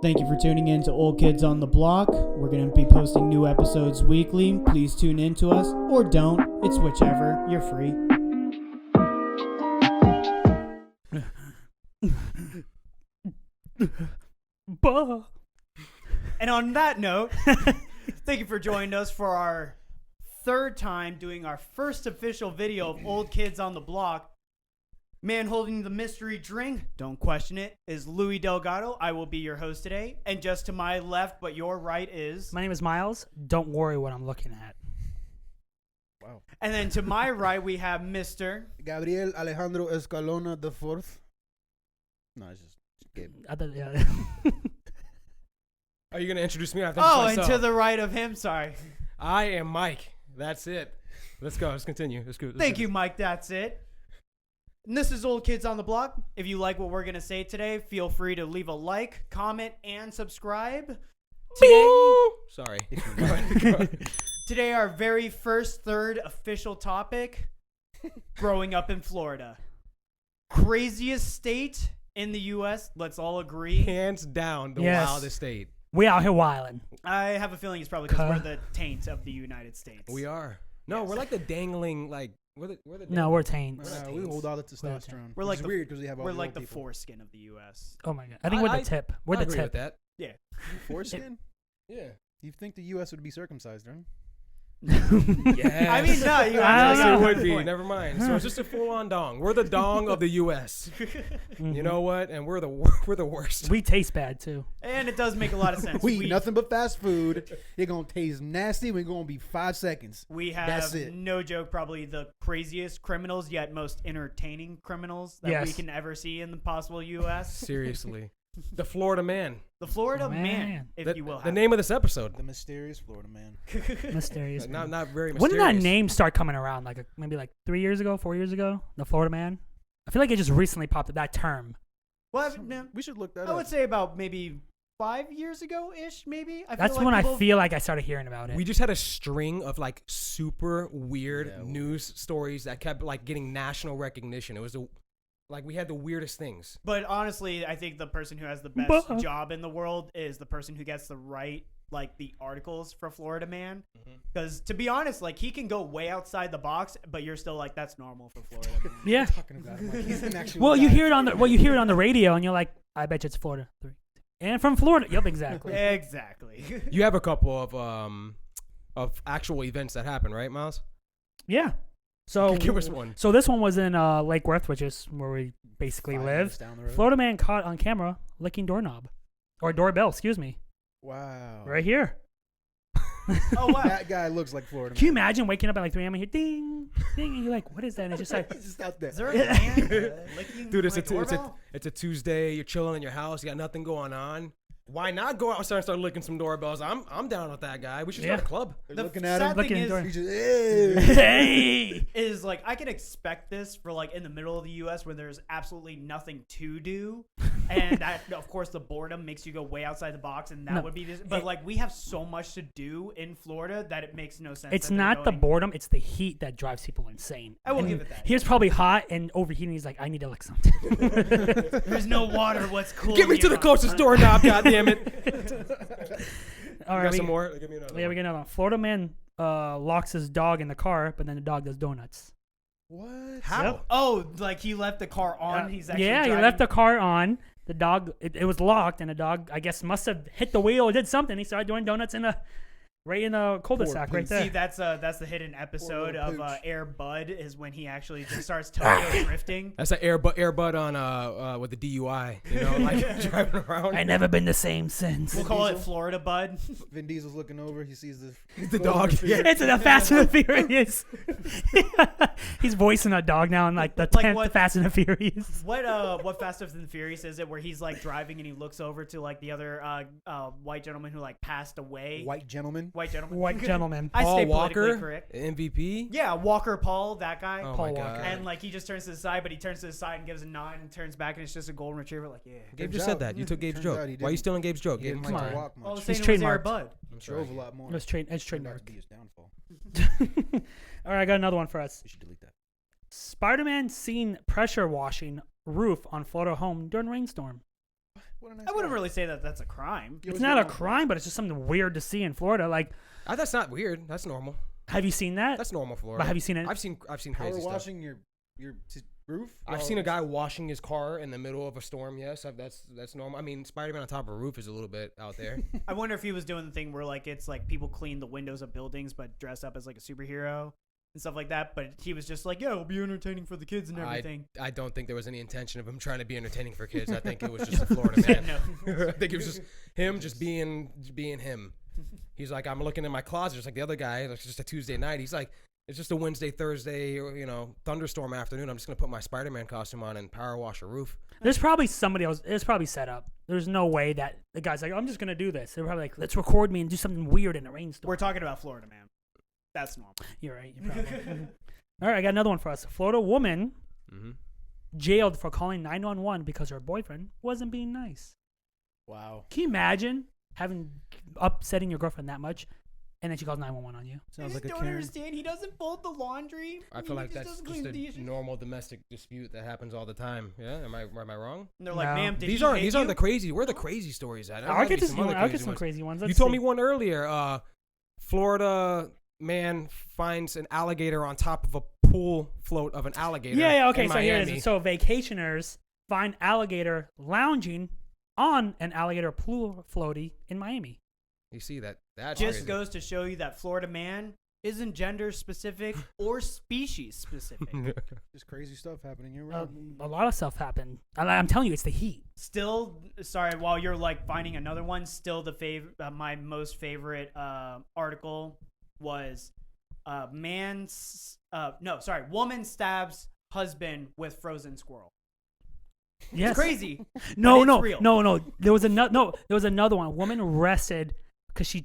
Thank you for tuning in to Old Kids on the Block. We're going to be posting new episodes weekly. Please tune in to us, or don't. It's whichever. You're free. And on that note, thank you for joining us for our third time doing our first official video of Old Kids on the Block. Man holding the mystery drink, don't question it, is Louis Delgado. I will be your host today. And just to my left, but your right is... My name is Miles. Don't worry what I'm looking at. Wow. And then to my right, we have Mr. Gabriel Alejandro Escalona the fourth. No, it's just Gabe. Yeah. Are you going to introduce me? I think Oh, and to the right of him, sorry. I am Mike. That's it. Let's go. Let's continue. Let's go. Thank you, Mike. That's it. And this is Old Kids on the Block. If you like what we're going to say today, feel free to leave a like, comment, and subscribe. Sorry. Today, our very first third official topic, growing up in Florida. Craziest state in the U.S., let's all agree. Hands down, the Yes. wildest state. We out here wilding. I have a feeling it's probably because we're the taint of the United States. We are. No, Yes. we're like the dangling, like, we're the No, we're taints. We hold all the testosterone. We're like It's the- weird because we have all We're the like old the people. foreskin of the U.S. Oh my god. I think we're the tip. We're I the agree tip. with that. Yeah. Foreskin? Yeah. You think the U.S. would be circumcised, right? Yes. I mean, no, you Yes, actually it got would a be. point. Never mind. So it's just a full-on dong. We're the dong of the U.S. You know what? And we're the worst. We taste bad too. And it does make a lot of sense. We eat nothing but fast food. You're going to taste nasty. We're going to be 5 seconds. We That's have, it. no joke, probably the craziest criminals, yet most entertaining criminals that we Yes. can ever see in the possible U.S. Seriously. The Florida man. The Florida Man. man, if The, you will. the name of this episode. The mysterious Florida man. Mysterious. Not man. very When mysterious. did that name start coming around? Like maybe like 3 years ago, 4 years ago? The Florida man? I feel like it just recently popped up, that term. Well, no, We should look that I up. would say about maybe 5 years ago-ish, maybe. I feel That's like when people- I feel like I started hearing about it. We just had a string of like super weird Yeah. news stories that kept like getting national recognition. It was like we had the weirdest things. But honestly, I think the person who has the best But- job in the world is the person who gets to write like the articles for Florida Man. Because to be honest, like he can go way outside the box, but you're still like, that's normal for Florida Man. yeah. Talking about him like he's an actual Well, you guy. hear it on the radio, and you're like, I bet you it's Florida. 3, 2. And from Florida. Yep, exactly. Exactly. You have a couple of actual events that happen, right, Miles? Yeah. So Give us one. So this one was in Lake Worth, which is where we basically 5 live. minutes down the road. Florida man caught on camera licking doorknob. Or doorbell, excuse me. Wow. Right here. Oh, wow. That guy looks like Florida Can you man. imagine waking up at like 3 a.m. and hear ding, ding, and you're like, what is that? And it's just like, He's just out there. Is there a man licking Dude, it's my a doorbell? it's a Tuesday. You're chilling in your house. You got nothing going on. Why not go outside and start licking some doorbells? I'm down with that guy. We should start a Yeah. club. They're The looking at sad him. thing Looking is, door- He's just, hey. hey. is like I can expect this for like in the middle of the U.S. where there's absolutely nothing to do, and that of course the boredom makes you go way outside the box, and that No. would be this. But like we have so much to do in Florida that it makes no sense. It's that they're not the going- boredom, it's the heat that drives people insane. I will And give it that. He was probably hot and overheating. He's like, I need to lick something. There's no water. What's cool? Get me to the closest doorknob, goddammit. All You right, got some more? Give me another. Yeah, we get another one. Florida man locks his dog in the car, but then the dog does donuts. What? How? Yep. Oh, like he left the car on. He's actually yeah, he driving. left the car on. The dog, it was locked, and the dog, I guess, must have hit the wheel or did something. He started doing donuts right in the cul-de-sac, right Pooch. there. See, that's the hidden episode little of pooch. Air Bud is when he actually just starts Tokyo drifting. That's an Airbud on with the DUI. You know, like driving around. I never been the same since. We'll call it Diesel? Florida Bud. Vin Diesel's looking over. He sees The dog. Yeah. It's the Fast and the Furious. He's voicing a dog now in like the 10th what- Fast and the Furious. What Fast and the Furious is it where he's like driving and he looks over to like the other white gentleman who like passed away. white gentleman. White gentleman. White gentleman. I Paul stay Walker, politically correct. MVP. Yeah, Walker Paul, that guy. Oh Paul my Walker. god. And like he just turns to the side, but he turns to the side and gives a nod and turns back and it's just a golden retriever. Like yeah. Gabe Turns just said out- that. You took Gabe's turns joke. out he Why are you didn't. stealing Gabe's joke? He Gabe, didn't come like on. to walk All I much. was He's saying it was Air trademarked. Bud. I'm Drove sorry. a lot more. It's trademarked. Must be his downfall. All right, I got another one for us. We should delete that. Spider-Man seen pressure washing roof on Florida home during rainstorm. What a nice I wouldn't guy. really say that that's a crime. You It's always not get a one- crime, but it's just something weird to see in Florida. Like, That's not weird. That's normal. have you seen that? That's normal Florida. But have you seen it? I've seen Power crazy stuff. washing your roof. I've seen a guy washing his car in the middle of a storm. Yes, that's normal. I mean, Spider-Man on top of a roof is a little bit out there. I wonder if he was doing the thing where like it's like people clean the windows of buildings but dress up as like a superhero and stuff like that. But he was just like, yeah, it'll be entertaining for the kids and everything. I don't think there was any intention of him trying to be entertaining for kids. I think it was just a Florida man. No. I think it was just him just being him. He's like, I'm looking in my closet just like the other guy. Like, it's just a Tuesday night. He's like, it's just a Wednesday, Thursday, thunderstorm afternoon. I'm just going to put my Spider-Man costume on and power wash a roof. There's probably somebody else. It's probably set up. There's no way that the guy's like, I'm just going to do this. They're probably like, let's record me and do something weird in a rainstorm. We're talking about Florida, man. That's normal. You're right. You're probably. All right, I got another one for us. A Florida woman Mm-hmm. jailed for calling 911 because her boyfriend wasn't being nice. Wow. Can you imagine upsetting your girlfriend that much, and then she calls 911 on you? Sounds like a don't Karen. understand. He doesn't fold the laundry. I feel He like that's doesn't just clean a the dishes. normal domestic dispute that happens all the time. Yeah, am I wrong? And they're like, No. ma'am, did These he aren't hit the you? crazy. Where are the crazy stories at? There I'll might get be this. some other I'll get crazy some ones. crazy ones. You Let's told see. me one earlier. Florida man finds an alligator on top of a pool float of an alligator. Yeah. Okay. in So here it Miami. is. So vacationers find alligator lounging on an alligator pool floaty in Miami. You see that? That's Just crazy. goes to show you that Florida man isn't gender specific or species specific. Just crazy stuff happening here. A lot of stuff happened. I'm telling you, it's the heat. Still, sorry, while you're like finding another one, still the my most favorite article was woman stabs husband with frozen squirrel. Yes. It's crazy. No, but it's real. no. There was another one. A woman arrested because she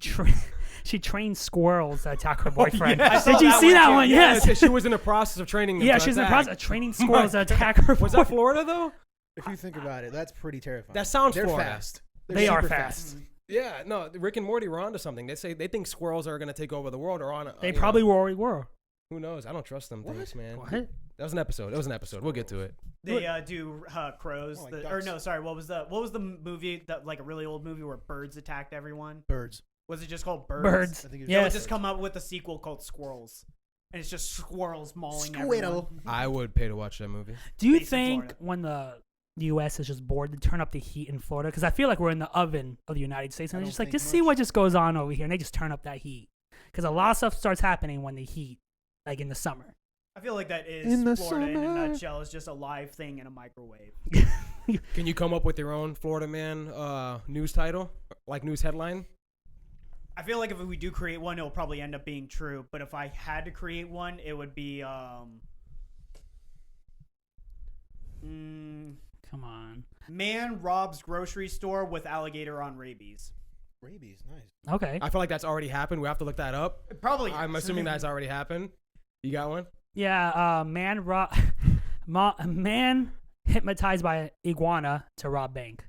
trained squirrels to attack her boyfriend. I saw Did you that see one that too. one? Yeah, Yes. she was in the process of training them. Yeah, to she's in the attack. process of training squirrels to attack her. Was that Florida though? If you think about it, that's pretty terrifying. That sounds They're Florida. fast. They are super fast. Yeah, no, Rick and Morty were onto something. They say they think squirrels are going to take over the world or on. They probably already were. Who knows? I don't trust them things, man. What? That was an episode. We'll get to it. They do crows. Oh, like Or ducks. no, sorry. What was the movie that like a really old movie where birds attacked everyone? Birds. Was it just called Birds? Birds. I think it was- They'll Yes. just come up with a sequel called Squirrels, and it's just squirrels mauling Squirrel. everyone. I would pay to watch that movie. Do you Based in think Florida. when the U.S. is just bored to turn up the heat in Florida? Because I feel like we're in the oven of the United States, and I they're don't just like, think just see much. what just goes on over here, and they just turn up that heat. Because a lot of stuff starts happening when the heat, like in the summer. I feel like that is In the Florida in a summer. nutshell. It's just a live thing in a microwave. Can you come up with your own Florida man news title, like news headline? I feel like if we do create one, it'll probably end up being true. But if I had to create one, it would be Come on. man robs grocery store with alligator on rabies. Rabies, nice. Okay. I feel like that's already happened. We have to look that up. It probably I'm is. assuming that's already happened. You got one? Yeah. Man hypnotized by an iguana to rob bank.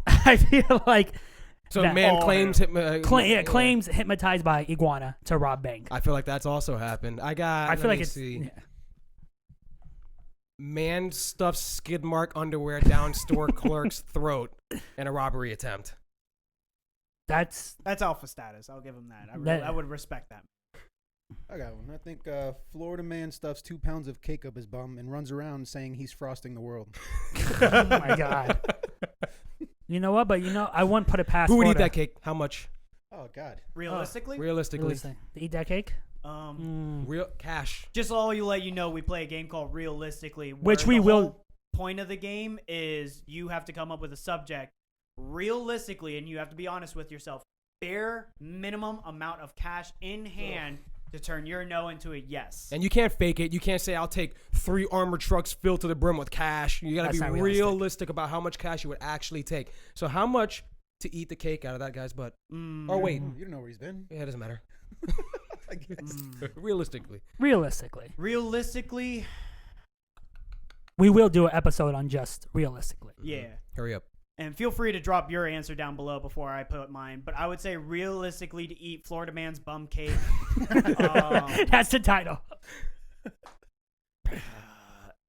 I feel like So That- man Oh, claims claims hypnotized by iguana to rob bank. I feel like that's also happened. I feel like it's see. yeah. Man stuffs skid mark underwear down store clerk's throat in a robbery attempt. That's That's alpha status. I'll give him that. That- I would respect that. I got one. I think Florida man stuffs 2 pounds of cake up his bum and runs around saying he's frosting the world. oh my god. You know what? But I wouldn't put it past. Who would eat Florida. that cake? How much? Oh God. Realistically, Realistically, Realistic. To eat that cake? real cash. just let you know, we play a game called Realistically, Which where we the will- whole point of the game is you have to come up with a subject realistically, and you have to be honest with yourself. Bare minimum amount of cash in hand to turn your no into a yes. And you can't fake it. You can't say, I'll take 3 armored trucks filled to the brim with cash. You got to That's be not realistic. realistic. about how much cash you would actually take. So how much to eat the cake out of that guy's butt? Or wait. You don't know where he's been. Yeah, it doesn't matter. I guess. Realistically. Realistically, We will do an episode on just realistically. yeah. Hurry up. And feel free to drop your answer down below before I put mine. But I would say realistically to eat Florida man's bum cake. That's the title.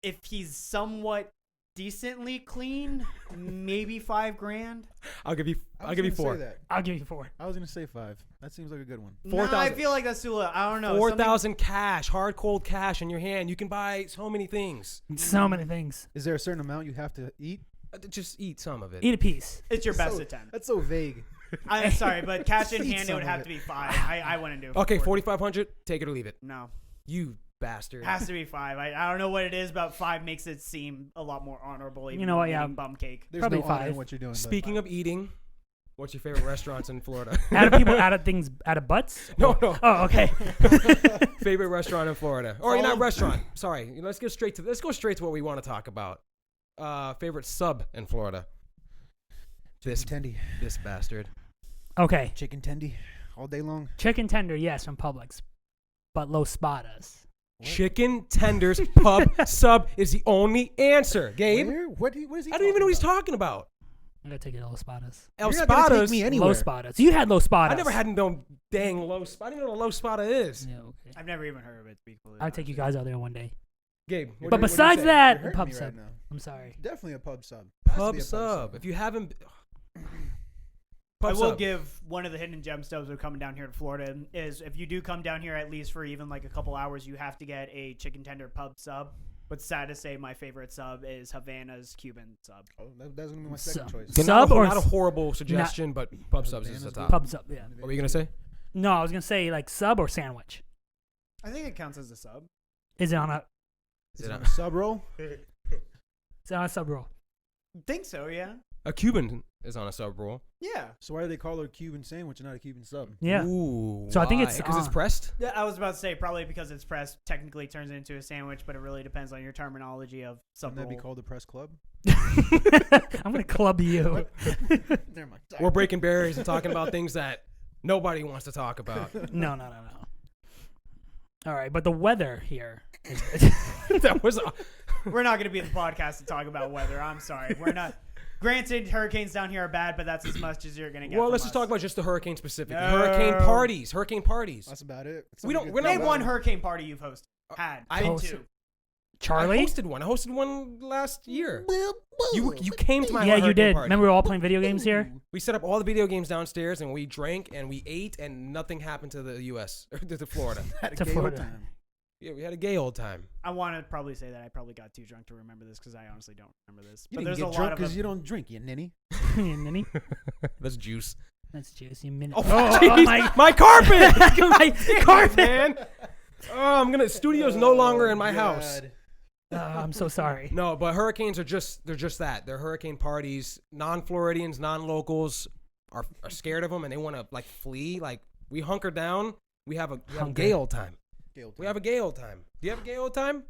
If he's somewhat decently clean, maybe $5,000. I'll give you I was 4. gonna say that. I'll give you 4. I was gonna say 5. That seems like a good one. Nah, I 4,000. feel like that's too little. I don't know. 4,000 cash, hard cold cash in your hand. You can buy so many things. So many things. Is there a certain amount you have to eat? Just eat some of it. Eat a piece. It's your best So- attempt. That's so vague. I'm sorry, but cash in Eat hand, it some would of have it. to be 5. I wouldn't do it. Okay, for 4,500. Take it or leave it. No, You bastard. it has to be 5. I don't know what it is, but 5 makes it seem a lot more honorable. Even You know what, than yeah. eating bum cake. There's Probably no honor in 5. what you're doing. but Speaking of eating, what's your favorite restaurants in Florida? Out of people, out of things, out of butts. No. Oh, okay. Favorite restaurant in Florida, or not restaurant? Sorry, let's go straight to what we want to talk about. Favorite sub in Florida. This tendy, this bastard. Okay. chicken tendy, all day long. Chicken tender, yes, from Publix, but Los Spadas. Chicken tenders pub sub is the only answer, Gabe. Where? What is he? I don't even know what he's about? talking about. I'm gonna take it to Los Spadas. El You're not gonna take Spadas. me anywhere. Los Spadas. You had Los Spadas. I never had no dang low spot. I don't even know what a low spot is. Yeah, okay. I've never even heard of it. To be completely I'll take you honest. guys out there one day. Gabe, What But do you besides say? that, You're the hurting pub me sub. right now. I'm sorry. Definitely a pub sub. Has to pub be a sub. If you haven't, I pub will sub. give one of the hidden gemstones of coming down here to Florida is if you do come down here at least for even like a couple hours, you have to get a chicken tender pub sub. But sad to say, my favorite sub is Havana's Cuban sub. Oh, that's gonna be my second Sub. choice. Sub not or a horrible suggestion, but pub subs is the top. Pub sub, yeah. What were you gonna say? No, I was gonna say like sub or sandwich. I think it counts as a sub. Is it on a? Is it on a sub roll? Is it on a sub roll? Think so, yeah. A Cuban is on a sub roll. Yeah. So why do they call it a Cuban sandwich and not a Cuban sub? Yeah. Ooh, So I think why? it's because it's on. pressed. Yeah, I was about to say probably because it's pressed technically turns it into a sandwich, but it really depends on your terminology of sub Wouldn't that be roll. called the press club? I'm gonna club you. Never mind. We're breaking barriers and talking about things that nobody wants to talk about. No. All right, but the weather here. That was We're not going to be the podcast to talk about weather. I'm sorry. We're not. Granted, hurricanes down here are bad, but that's as much as you're going to get. well. from Let's just us. talk about just the hurricane specific. No. Hurricane parties. Hurricane parties. That's about it. It's We not don't- a we're good not- Name thing. one hurricane party you've been I to. hosted- I Charlie. hosted one last year. You came to my Yeah, you hurricane did. party. Remember we were all playing video games here? We set up all the video games downstairs and we drank and we ate and nothing happened to the U.S. or to Florida. Had a To gay old Florida. time. Yeah, we had a gay old time. I want to probably say that I probably got too drunk to remember this because I honestly don't remember this. You But didn't there's get a lot drunk of because you don't drink, you ninny. Ninny. That's juice. That's juicy. Minute. Oh, jeez. my carpet! my carpet. man. Oh, I'm gonna. Studio's no longer in my house. I'm so sorry. No, but hurricanes are they're just that. They're hurricane parties. Non-Floridians, non-locals are scared of them and they want to like flee. Like we hunker down. We have a gay old time. We have a gay old time. Do you have a gay old time?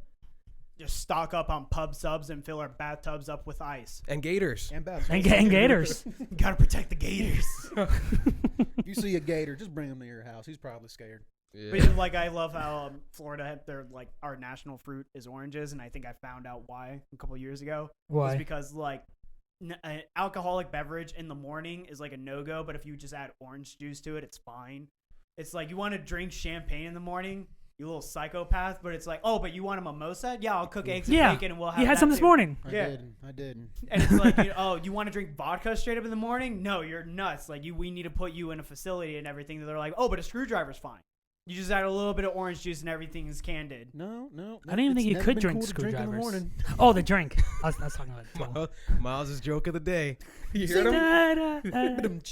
just stock up on pub subs and fill our bathtubs up with ice. And gators. And bats. And gators. You gotta protect the gators. If you see a gator, just bring him to your house. He's probably scared. But like, I love how Florida, they're like, our national fruit is oranges, and I think I found out why a couple years ago. Why? It's because like an alcoholic beverage in the morning is like a no-go, but if you just add orange juice to it, it's fine. It's like, you want to drink champagne in the morning, you little psychopath, but it's like, oh, but you want a mimosa? Yeah, I'll cook eggs and bacon and we'll have you had that some this too. morning. I did. And it's like, oh, you want to drink vodka straight up in the morning? No, you're nuts. Like, we need to put you in a facility and everything. They're like, oh, but a screwdriver's fine. You just add a little bit of orange juice and everything is candid. No. I didn't even think you could drink in the screwdrivers. morning. Oh, the drink. I was talking about it. Miles' joke of the day. You heard him?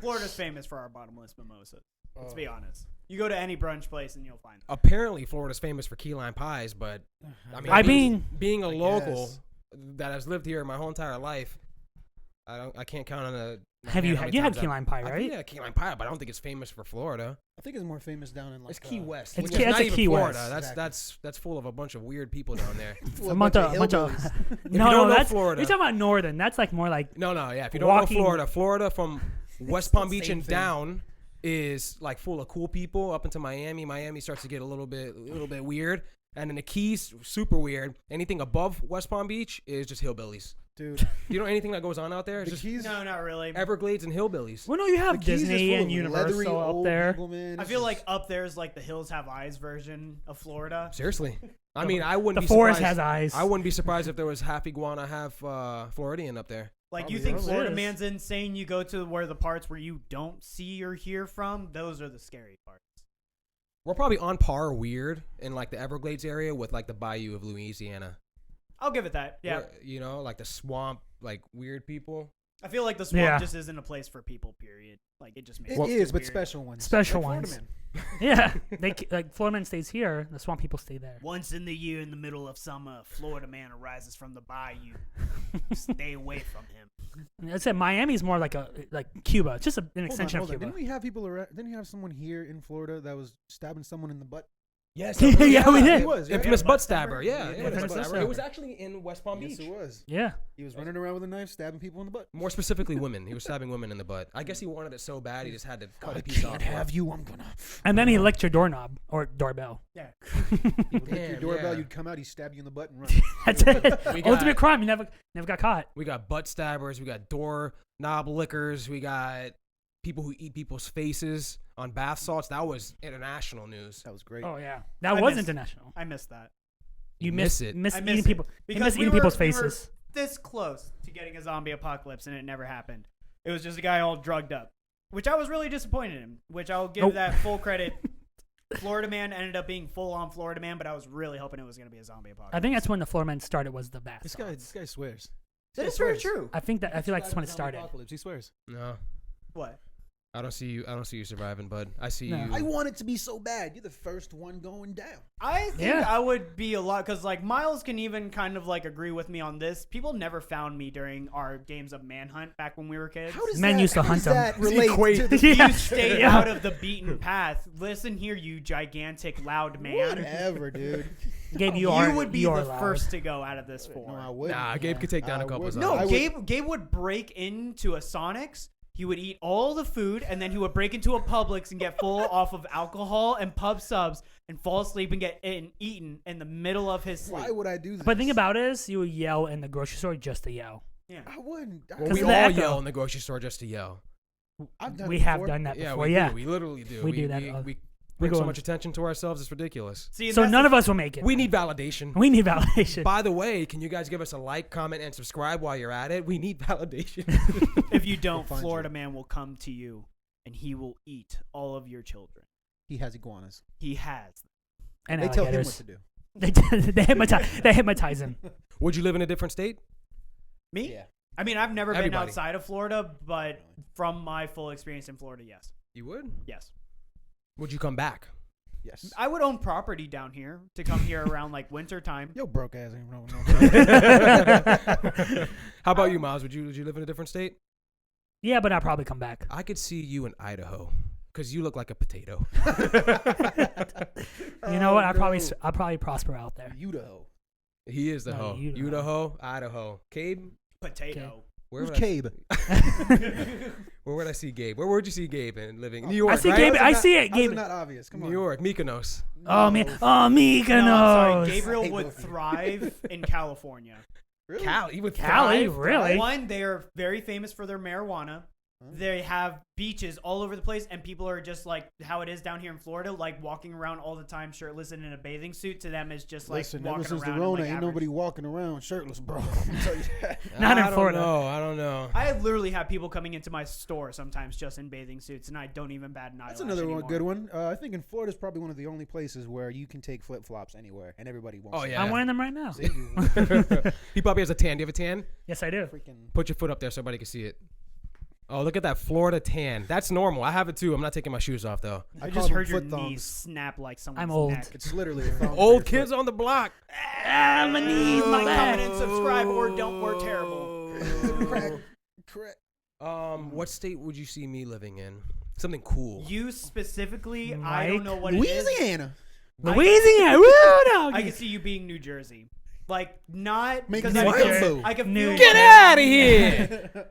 Florida's famous for our bottomless mimosas. Let's be honest. You go to any brunch place and you'll find them. Apparently, Florida's famous for key lime pies, but I mean, being a local guess. that has lived here my whole entire life, I can't count on a. have you had key lime pie, right? Yeah, key lime pie, but I don't think it's famous for Florida. I think it's more famous down in like It's Key West. It's which Key- is it's not a even Key Florida. West. That's full of a bunch of weird people down there. A bunch of hillbillies. you don't know that's Florida- You're talking about northern. That's like more like No, yeah. If you don't know Walking- Florida from West Palm Beach same and thing. down is like full of cool people. Up into Miami, Miami starts to get a little bit weird, and then the Keys super weird. Anything above West Palm Beach is just hillbillies. Dude, Do you know anything that goes on out there? It's the just Keys. No, not really. Everglades and hillbillies. well, no, you The have Keys is Disney full and of leathery Universal up old there. people, man. I It's feel just- like up there is like the Hills Have Eyes version of Florida. Seriously, I mean, I wouldn't The be forest surprised. has eyes. I wouldn't be surprised if there was half iguana, half Floridian up there. Like, you Probably think is. Florida man's insane? You go to where the parts where you don't see or hear from, those are the scary parts. We're probably on par weird in like the Everglades area with like the Bayou of Louisiana. I'll give it that. Yeah. Where, you know, like the swamp, like weird people. I feel like the swamp Yeah. just isn't a place for people, period. Like, it just makes It is, but weird. special ones. Special Like ones. Florida Yeah, like Florida man stays here, the swamp people stay there. Once in the year, in the middle of summer, Florida man arises from the bayou. Stay away from him. I said Miami's more like Cuba. It's just an Man. extension Hold on. of Cuba. Didn't we have people around? Didn't you have someone here in Florida that was stabbing someone in the butt? Yes, Yeah, we did. It was. Right? Infamous Yeah, butt butt stabber. stabber. Yeah, Yeah, infamous infamous butt butt stabber. It was stabber. actually in West Palm Yes, Beach. it was. Yeah. He was running around with a knife, stabbing people in the butt. More specifically, women. He was stabbing women in the butt. I guess he wanted it so bad, he just had to cut I a piece off. can't have you. I'm gonna. And then he licked your doorknob or doorbell. Yeah. He would lick your Damn, doorbell. yeah. You'd come out. He'd stab you in the butt and run. That's it. We got- Ultimate crime. You never got caught. We got butt stabbers. We got door knob lickers. We got people who eat people's faces on bath salts. That was international news. That was great. Oh yeah, that I was missed- international. I missed that. You miss miss it. miss I eating miss people. it. You Because miss we eating were- people's we were faces. this close to getting a zombie apocalypse, and it never happened. It was just a guy all drugged up, which I was really disappointed in, which I'll give Nope. that full credit. Florida man ended up being full-on Florida man, but I was really hoping it was going to be a zombie apocalypse. I think that's when the Florida man started. Was the bath. This guy swears. that is very true. I think that I feel like that's when it started. Apocalypse. He swears. No, What? I don't see you. I don't see you surviving, bud. I see No. you. I want it to be so bad. You're the first one going down. I think Yeah. I would be a lot, because like Miles can even kind of like agree with me on this. People never found me during our games of Manhunt back when we were kids. How does Men that, used to how hunt does that them. relate Equate- to the Yeah. You stayed Yeah. out of the beaten path. Listen here, you gigantic loud man. Whatever, dude. Gabe, You are would be you are the loud. first to go out of this four. No, I wouldn't. Nah, Gabe could take down a I couple. wouldn't. No, I would- Gabe would break into a Sonic's. He would eat all the food, and then he would break into a Publix and get full off of alcohol and pub subs and fall asleep and get eaten in the middle of his sleep. Why would I do this? But the thing about it is, you would yell in the grocery store just to yell. Yeah. I wouldn't. Well, 'Cause we of all the echo. yell in the grocery store just to yell. I've done We it have before. done that Yeah, before. we Yeah. do. We literally do. We do that all- We we bring go so on- much attention to ourselves. It's ridiculous. See, and So that's none the- of us will make it. We need validation. We need validation. By the way, can you guys give us a like, comment, and subscribe while you're at it? We need validation. If you don't, find Florida you. man will come to you, and he will eat all of your children. He has iguanas. He has. and They tell him what alligators. to do. They hypnotize him. Would you live in a different state? Me? Yeah. I mean, I've never been Everybody. outside of Florida, but from my full experience in Florida, yes. You would? Yes. Would you come back? Yes. I would own property down here to come here around like winter time. Yo, broke ass ain't no. How about you, Miles? Would you live in a different state? Yeah, but I'll probably come back. I could see you in Idaho because you look like a potato. You know what? Oh, I'll probably prosper out there. Idaho. He is the No, hoe. Idaho. Idaho, Idaho. Gabe? Potato. Where Who's would, I, Cabe? where would I see Gabe? Where would you see Gabe in living? New York, I see right? Gabe. I How's see it. How's it Gabe. not obvious? Come New on. York, Mykonos. Oh man. Oh Mykonos. No, I'm sorry. I Gabriel hate would both of you. thrive in California. Really? Cali, with Cali, thrive? really? One, they are very famous for their marijuana. They have beaches all over the place, and people are just like how it is down here in Florida, like walking around all the time shirtless and in a bathing suit. To them, is just like Listen, walking ever since the around. Rona, and, like, ain't average. nobody walking around shirtless, bro. I'll tell you that. Not in I don't Florida. know. I don't know. I literally have people coming into my store sometimes just in bathing suits, and I don't even bat an eyelash That's another one, anymore. good one. I think in Florida is probably one of the only places where you can take flip flops anywhere, and everybody wants. Oh, it. yeah. I'm wearing them right now. See, you He probably has a tan. Do you have a tan? Yes, I do. freaking. Put your foot up there so everybody can see it. Oh, look at that Florida tan. That's normal. I have it too. I'm not taking my shoes off though. I call just them heard your foot knees thongs. snap like someone's I'm old. neck. It's literally a thong for Old your kids foot. on the block. Ah, my knees, my Like, back. comment, and subscribe, or don't. We're terrible. Correct. What state would you see me living in? Something cool. You specifically, I Mike? don't know what it is. Louisiana. Louisiana. Woo, I doggy. can see you being New Jersey. Like, not Make because New I Jersey. feel, I can New feel Jersey. Get out of here.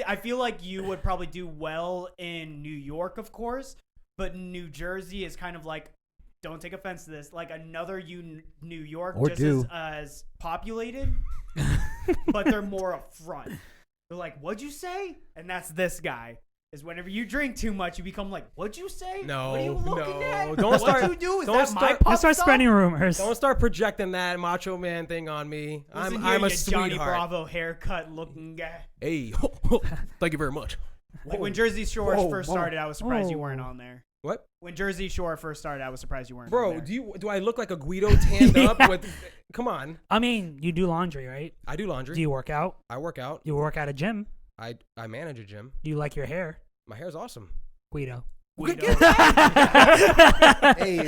I feel like you would probably do well in New York, of course, but New Jersey is kind of like, don't take offense to this, like another New York, Or just do. as populated, but they're more upfront. They're like, "What'd you say?" And that's this guy. is whenever you drink too much, you become like, what'd you say? No, what are you looking no. at? Don't what start- you do? Is don't that my start- pop You start stop? spreading rumors. Don't start projecting that macho man thing on me. Listen I'm here, a you Johnny sweetheart. Bravo haircut looking guy. Hey, thank you very much. Like when Jersey Shore Whoa, first whoa. started, I was surprised you Oh. weren't on there. What? When Jersey Shore first started, I was surprised you weren't on Bro, there. do I look like a Guido tanned up with? Come on, I mean, you do laundry, right? I do laundry. Do you work out? I work out. You work at a gym. I manage a gym. Do you like your hair, My hair's awesome. Guido? Guido. Hey,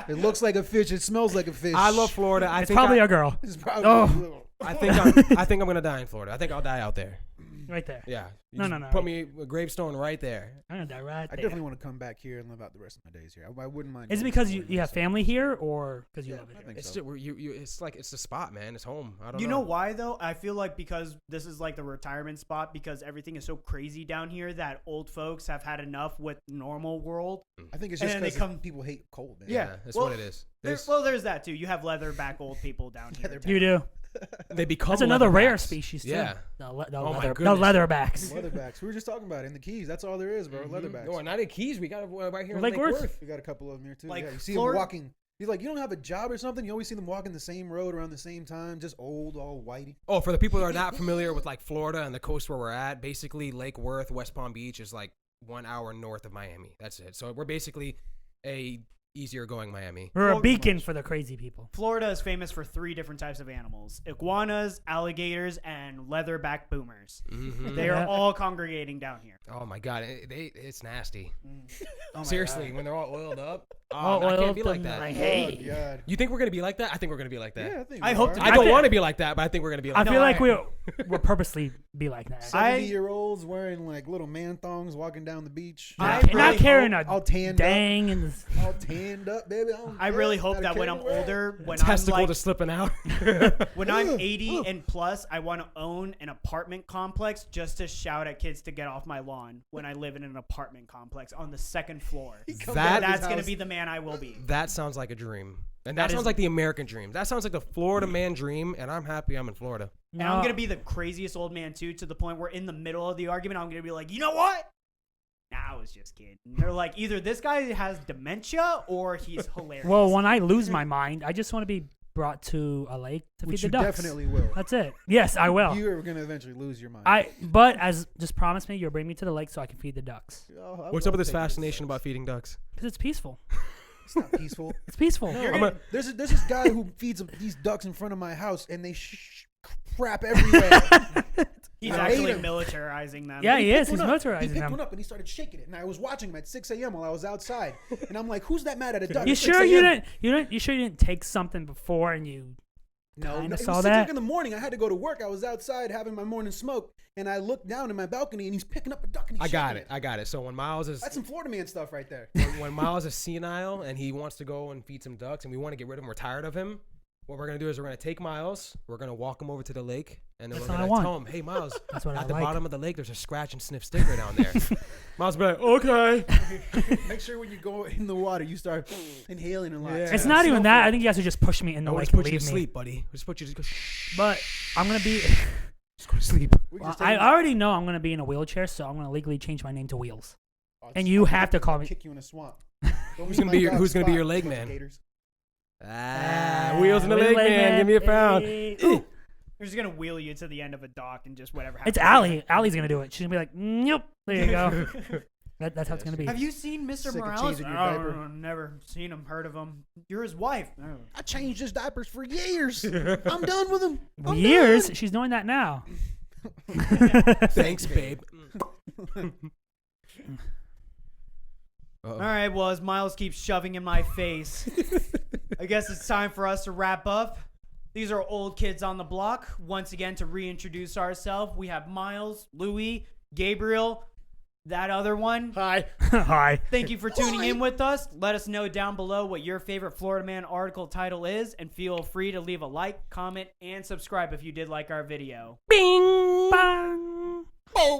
it looks like a fish. It smells like a fish. I love Florida. I It's think probably I, a girl. It's probably. Oh. I think I'm gonna die in Florida. I think I'll die out there. Right there. Yeah. You No, just no, no. Put me a gravestone right there. I'm gonna die right I there. definitely want to come back here and live out the rest of my days here. I wouldn't mind. Is it going because somewhere you have nice. family here, or because you Yeah, love it I here? think It's so. just, it's like it's the spot, man. It's home. I don't You know. know why though? I feel like because this is like the retirement spot because everything is so crazy down here that old folks have had enough with normal world. I think it's And just then they because come- people hate cold, man. Yeah, that's Well, what it is. There's that too. You have leatherback old people down here. Leatherback. You do. They become. That's another rare leatherbacks. species too. Yeah. The Oh my the goodness. leatherbacks. Leatherbacks. We were just talking about it in the Keys. That's all there is, bro. Leatherbacks. No, not in Keys. We got it right here in Lake Lake Worth. Worth. We got a couple of them here too. Like Yeah, you see Florida- them walking. He's like, you don't have a job or something. You always see them walking the same road around the same time, just old, all whitey. Oh, for the people that are not familiar with like Florida and the coast where we're at, basically Lake Worth, West Palm Beach is like 1 hour north of Miami. That's it. So we're basically a easier going Miami. We're a Well, beacon for the crazy people. Florida is famous for 3 different types of animals: iguanas, alligators, and leatherback boomers. Mhm. They are Yeah. all congregating down here. Oh my God, it's nasty. Oh my Seriously, God. when they're all oiled up, All I can't oiled be up like and that. like, Oh, hey. God. You think we're gonna be like that? I think we're gonna be like that. Yeah, I think I we hope are. to I don't think- want to be like that, but I think we're gonna be I like feel that. like we'll purposely be like that. 70-year-olds wearing like little man thongs walking down the beach. I Not really carrying all a tanned dang and all tanned up, baby. I really hope that when I'm older, when Testicle I'm like, just slipping out. when I'm Ugh, 80 ugh. and plus, I want to own an apartment complex just to shout at kids to get off my lawn when I live in an apartment complex on the 2nd floor. That's going to be the man I will be. That sounds like a dream. And That that sounds is- like the American dream. That sounds like the Florida man dream, and I'm happy I'm in Florida. And I'm going to be the craziest old man too, to the point where in the middle of the argument, I'm going to be like, you know what? Nah, I was just kidding. They're like, either this guy has dementia or he's hilarious. Well, when I lose my mind, I just want to be brought to a lake to Which feed you the ducks. definitely will. That's it. Yes, I will. You are gonna eventually lose your mind. But as just promise me, you'll bring me to the lake so I can feed the ducks. Oh, I What's love up with this taking fascination steps. about feeding ducks? Because it's peaceful. It's not peaceful. It's peaceful. There's this guy who feeds these ducks in front of my house, and they crap everywhere. he's I hate actually him. militarizing them. Yeah, he is. picked He's one up. militarizing He picked them. one up and he started shaking it, and I was watching him at 6 a.m. while I was outside, and I'm like, "Who's that mad at a duck?" You at 6 sure you a.m.? didn't? You sure you didn't take something before and you? No, Kinda it saw was 6 that. o'clock in the morning. I had to go to work. I was outside having my morning smoke, and I looked down in my balcony, and he's picking up a duck, and he's shaking I got it. So when Miles is That's some Florida man stuff right there. when Miles is senile and he wants to go and feed some ducks and we want to get rid of him, we're tired of him. What we're gonna do is we're gonna take Miles, we're gonna walk him over to the lake, and then That's we're what I gonna want. tell him, "Hey, Miles, That's what I at the like. bottom of the lake, there's a scratch and sniff sticker down there." Miles will be like, "Okay." Make sure when you go in the water, you start inhaling a lot. Yeah. It's not even that. I think you guys would just push me in the No, lake just and put you leave to me. sleep, buddy. Just put you to go. Shh. But I'm gonna be. Just go to sleep. We Well, just I take- already know I'm gonna be in a wheelchair, so I'm gonna legally change my name to Wheels. Oh, and it's you fine. have to call me- Kick you in a swamp. Who's gonna be your leg man? Alligators. Wheels in the leg, man. Give me a pound. Hey. They're just going to wheel you to the end of a dock and just whatever happens. It's Allie. Allie's gonna do it. She's gonna be like, "Nope." There you go. That's how it's gonna be. Have you seen Mr. Sick of Morales? changing your diaper. Oh, never seen him, heard of him. You're his wife. Oh. I changed his diapers for years. I'm done with them. I'm Years? done. She's doing that now. Thanks, babe. All right, well, as Miles keeps shoving in my face, I guess it's time for us to wrap up. These are old kids on the block. Once again, to reintroduce ourselves, we have Miles, Louis, Gabriel, that other one. Hi. Hi. Thank you for tuning in with us. Let us know down below what your favorite Florida Man article title is, and feel free to leave a like, comment, and subscribe if you did like our video. Bing. Bang. Oh.